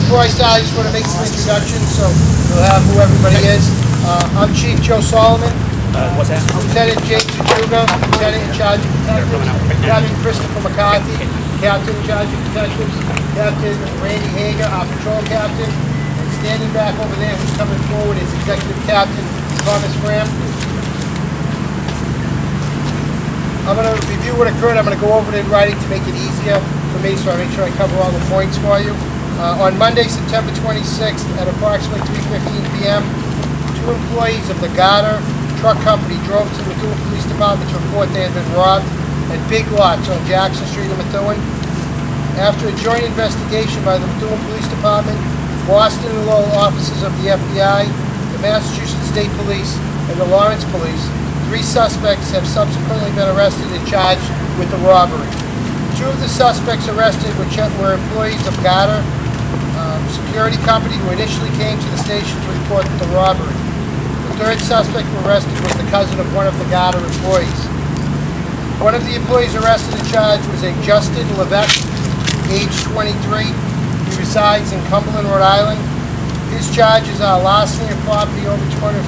Before I start, I just want to make some introductions so you'll have who everybody is. I'm Chief Joe Solomon. What's that? Lieutenant James Achuga, Lieutenant in charge of detectives. Captain Christopher McCarthy, Captain in charge of detectives. Captain Randy Hager, our patrol captain. And standing back over there, who's coming forward, is Executive Captain Thomas Graham. I'm going to review what occurred. I'm going to go over it in writing to make it easier for me, so I make sure I cover all the points for you. On Monday, September 26th, at approximately 3:15 p.m., two employees of the Garter Truck Company drove to the Methuen Police Department to report they had been robbed at Big Lots on Jackson Street in Methuen. After a joint investigation by the Methuen Police Department, Boston and Lowell officers of the FBI, the Massachusetts State Police, and the Lawrence Police, 3 suspects have subsequently been arrested and charged with the robbery. 2 of the suspects arrested were employees of Garter Security Company who initially came to the station to report the robbery. The 3rd suspect arrested was the cousin of one of the Garter employees. One of the employees arrested and charged was a Justin Levesque, age 23. He resides in Cumberland, Rhode Island. His charges are larceny of property over $250,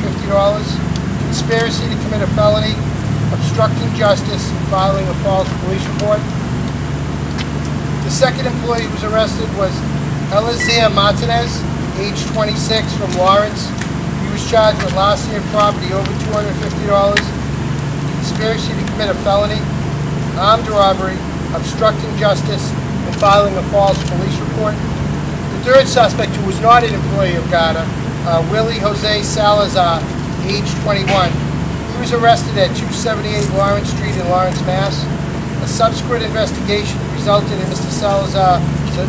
conspiracy to commit a felony, obstructing justice, and filing a false police report. The 2nd employee who was arrested was Eliezer Martinez, age 26, from Lawrence. He was charged with larceny of property over $250, conspiracy to commit a felony, armed robbery, obstructing justice, and filing a false police report. The 3rd suspect, who was not an employee of Garter, Willie Jose Salazar, age 21. He was arrested at 278 Lawrence Street in Lawrence, Mass. A subsequent investigation resulted in Mr. Salazar's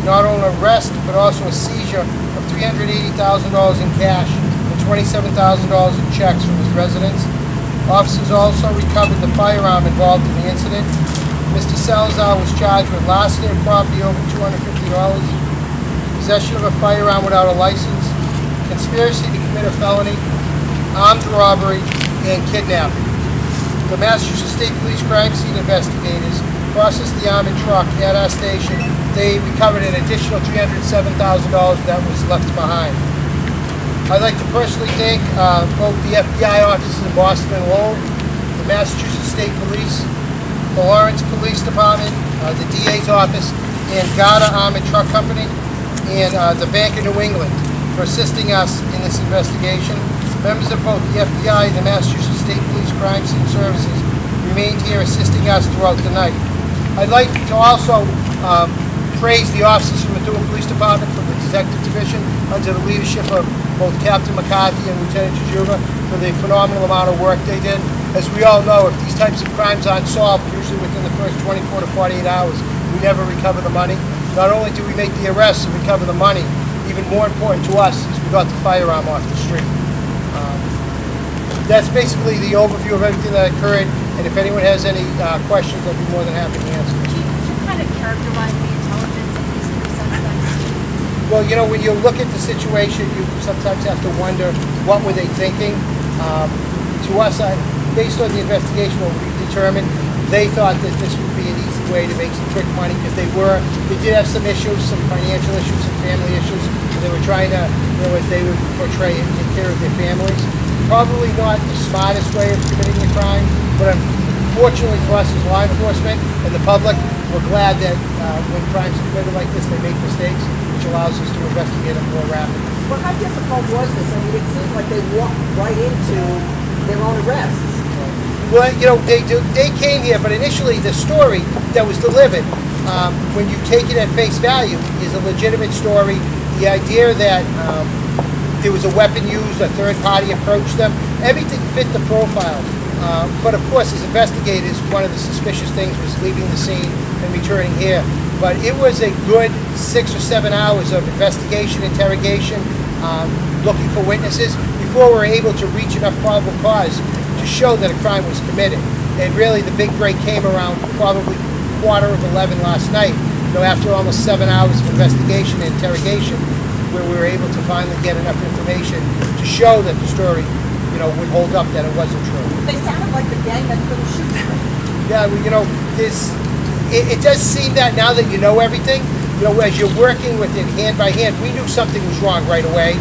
not only arrest, but also a seizure of $380,000 in cash and $27,000 in checks from his residence. Officers also recovered the firearm involved in the incident. Mr. Salazar was charged with larceny of property over $250, possession of a firearm without a license, conspiracy to commit a felony, armed robbery, and kidnapping. The Massachusetts State Police crime scene investigators processed the armored truck at our station. They recovered an additional $307,000 that was left behind. I'd like to personally thank both the FBI offices in Boston and Lowell, the Massachusetts State Police, the Lawrence Police Department, the DA's office, and Garter Armored Truck Company, and the Bank of New England for assisting us in this investigation. Members of both the FBI and the Massachusetts State Police Crime Scene Services remained here assisting us throughout the night. I'd like to also praise the officers from the Methuen Police Department, from the Detective Division, under the leadership of both Captain McCarthy and Lieutenant Achuga, for the phenomenal amount of work they did. As we all know, if these types of crimes aren't solved, usually within the first 24 to 48 hours, we never recover the money. Not only do we make the arrests and recover the money, even more important to us is we got the firearm off the street. That's basically the overview of everything that occurred, and if anyone has any questions, I'd be more than happy to answer. Could you kind of characterize the intelligence of these 3 suspects? Well, you know, when you look at the situation, you sometimes have to wonder, what were they thinking? To us, based on the investigation, what we've determined, they thought that this would be an easy way to make some quick money, because they did have some issues, some financial issues, some family issues. They were trying to, as they would portray it, take care of their families. Probably not the smartest way of committing a crime, but unfortunately for us as law enforcement and the public, we're glad that when crimes are committed like this, they make mistakes, which allows us to investigate them more rapidly. Well, how difficult was this? I mean, it seemed like they walked right into their own arrests. Well, you know, they came here, but initially the story that was delivered, when you take it at face value, is a legitimate story. The idea that there was a weapon used, a 3rd party approached them, everything fit the profile. But of course, as investigators, one of the suspicious things was leaving the scene and returning here. But it was a good 6 or 7 hours of investigation, interrogation, looking for witnesses, before we were able to reach enough probable cause to show that a crime was committed. And really, the big break came around probably 11:15 last night. You know, after almost 7 hours of investigation and interrogation, where we were able to finally get enough information to show that the story, you know, would hold up, that it wasn't true. They sounded like the gang that couldn't shoot. Yeah, well, you know, it does seem that now that you know everything, you know, as you're working with it hand by hand, we knew something was wrong right away,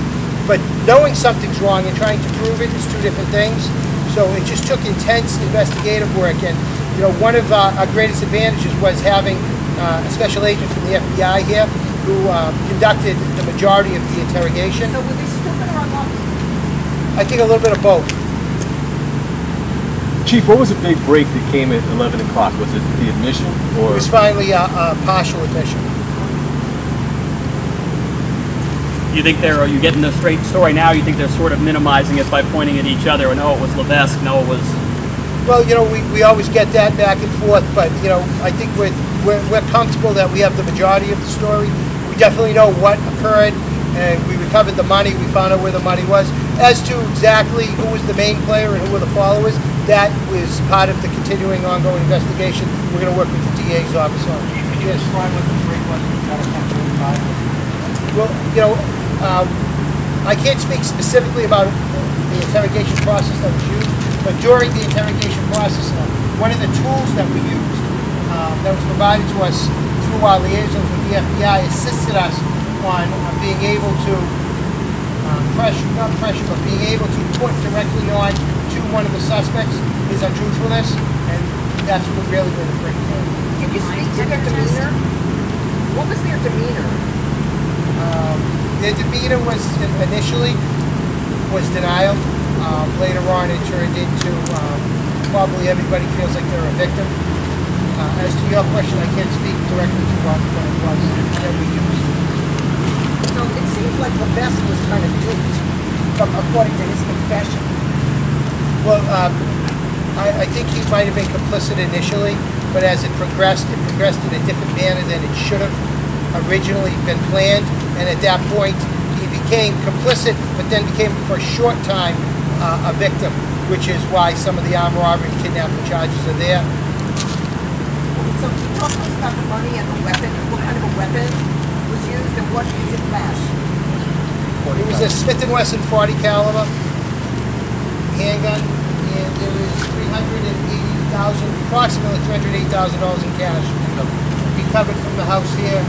but knowing something's wrong and trying to prove it is two different things. So it just took intense investigative work, and you know, one of our greatest advantages was having a special agent from the FBI here who conducted the majority of the interrogation. So were they stupid or unlucky? I think a little bit of both. Chief, what was the big break that came at 11 o'clock? Was it the admission, or? It was finally a partial admission. You think are you getting the straight story now? You think they're sort of minimizing it by pointing at each other? No, it was Levesque. No, it was. Well, you know, we always get that back and forth, but you know, I think we're comfortable that we have the majority of the story. We definitely know what occurred, and we recovered the money. We found out where the money was. As to exactly who was the main player and who were the followers, that was part of the continuing, ongoing investigation. We're going to work with the DA's office on. Can you describe what the break was out of 10:45? Well, you know, I can't speak specifically about the interrogation process that was used, but during the interrogation process, one of the tools that we used that was provided to us through our liaisons with the FBI assisted us on being able to but being able to put directly on to one of the suspects his untruthfulness, and that's what really made the break. Can you speak to their demeanor? What was their demeanor? Their demeanor was initially denial. Later on, it turned into probably everybody feels like they're a victim. As to your question, I can't speak directly to what it was that we used. So it seems like Levesque was kind of duped, according to his confession. Well, I think he might have been complicit initially, but as it progressed in a different manner than it should have originally been planned. And at that point, he became complicit, but then became for a short time a victim, which is why some of the armed robbery and kidnapping charges are there. So can you talk to us about the money and the weapon? What kind of a weapon was used, and what is it flash? It was a Smith & Wesson 40 caliber handgun, and there was approximately $380,000 in cash. Recovered from the house here,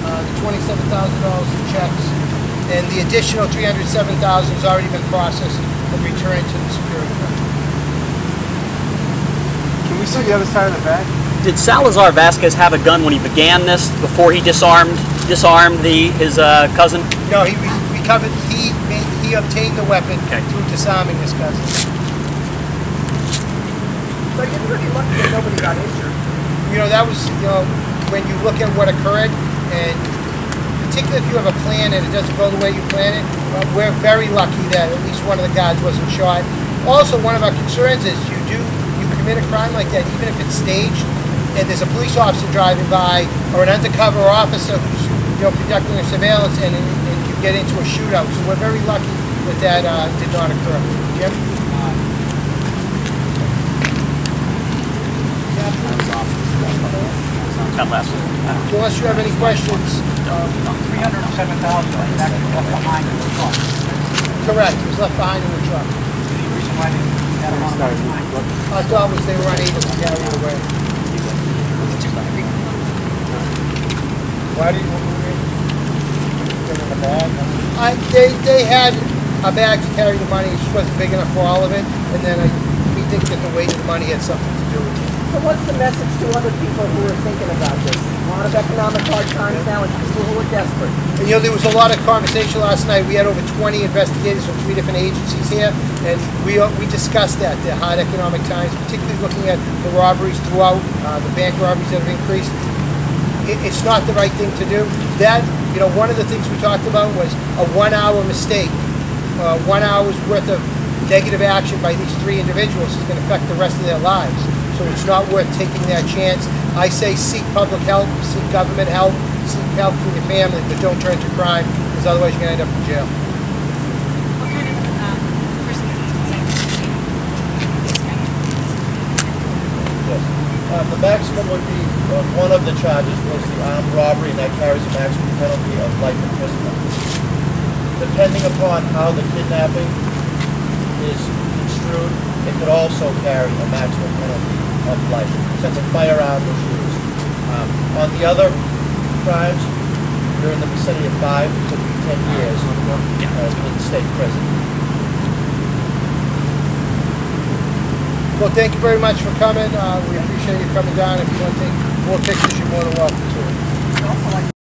the $27,000 in checks, and the additional $307,000 has already been processed and returned to the security guard. Can we see the other side of the bag? Did Salazar Vasquez have a gun when he began this? Before he disarmed his cousin? No, he recovered. He obtained the weapon through disarming his cousin. So you're pretty lucky that nobody got injured. You know, that was, you know, when you look at what occurred, and particularly if you have a plan and it doesn't go the way you plan it, we're very lucky that at least one of the guys wasn't shot. Also, one of our concerns is you commit a crime like that, even if it's staged, and there's a police officer driving by or an undercover officer who's, you know, conducting a surveillance, and you get into a shootout. So we're very lucky that did not occur. Jim? So unless you have any questions. $307,000 was actually left behind in the truck. Correct. It was left behind in the truck. Any reason why they had a lot of money? Our thought was they were unable to carry it away. Why did you move it? Put it in the bag? They had a bag to carry the money. It just wasn't big enough for all of it. And then we think that the weight of the money had something to do with it. So what's the message to other people who are thinking about this? A lot of economic hard times now and people who are desperate. And, you know, there was a lot of conversation last night. We had over 20 investigators from 3 different agencies here, and we discussed that, the hard economic times, particularly looking at the robberies throughout, the bank robberies that have increased. It's not the right thing to do. That, you know, one of the things we talked about was a 1 hour mistake, 1 hour's worth of negative action by these 3 individuals is going to affect the rest of their lives. So it's not worth taking that chance. I say seek public help, seek government help, seek help for your family, but don't turn to crime, because otherwise you're going to end up in jail. What kind of person Yes. The maximum would be, one of the charges was the armed robbery, and that carries a maximum penalty of life imprisonment. Depending upon how the kidnapping is construed, it could also carry a maximum penalty of life, since a firearm was used. On the other crimes, you're in the vicinity of 5 to 10 years in state prison. Well, thank you very much for coming. We appreciate you coming down. If you want to take more pictures, you're more than welcome to. Also, like